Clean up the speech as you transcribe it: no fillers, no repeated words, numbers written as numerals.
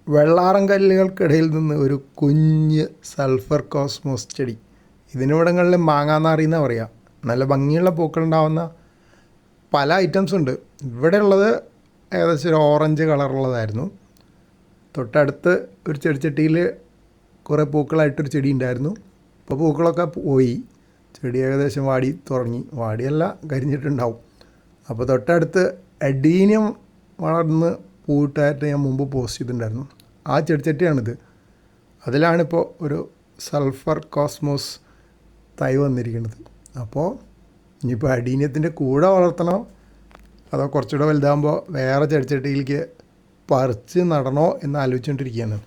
വെള്ളാരം കല്ലുകൾക്കിടയിൽ നിന്ന് ഒരു കുഞ്ഞ് സൾഫർ കോസ്മോസ് ചെടി. ഇതിനിവിടങ്ങളിൽ മാങ്ങാനാറി എന്നാണ് പറയുക. നല്ല ഭംഗിയുള്ള പൂക്കളുണ്ടാവുന്ന പല ഐറ്റംസ് ഉണ്ട്. ഇവിടെ ഉള്ളത് ഏകദേശം ഒരു ഓറഞ്ച് കളറുള്ളതായിരുന്നു. തൊട്ടടുത്ത് ഒരു ചെടിച്ചട്ടിയിൽ കുറേ പൂക്കളായിട്ടൊരു ചെടി ഉണ്ടായിരുന്നു. ഇപ്പോൾ പൂക്കളൊക്കെ പോയി, ചെടി ഏകദേശം വാടി തുടങ്ങി. വാടിയല്ല, കരിഞ്ഞിട്ടുണ്ടാവും. അപ്പോൾ തൊട്ടടുത്ത് അഡീനിയം വളർന്ന് പൂട്ടായിട്ട് ഞാൻ മുമ്പ് പോസ്റ്റ് ചെയ്തിട്ടുണ്ടായിരുന്നു. ആ ചെടിച്ചട്ടിയാണിത്. അതിലാണിപ്പോൾ ഒരു സൾഫർ കോസ്മോസ് തൈ വന്നിരിക്കുന്നത്. അപ്പോൾ ഇനിയിപ്പോൾ അഡീനിയത്തിൻ്റെ കൂടെ വളർത്തണോ അതോ കുറച്ചുകൂടെ വലുതാകുമ്പോൾ വേറെ ചെടിച്ചട്ടിയിലേക്ക് പറിച്ച് നടണോ എന്ന് ആലോചിച്ചുകൊണ്ടിരിക്കുകയാണ്.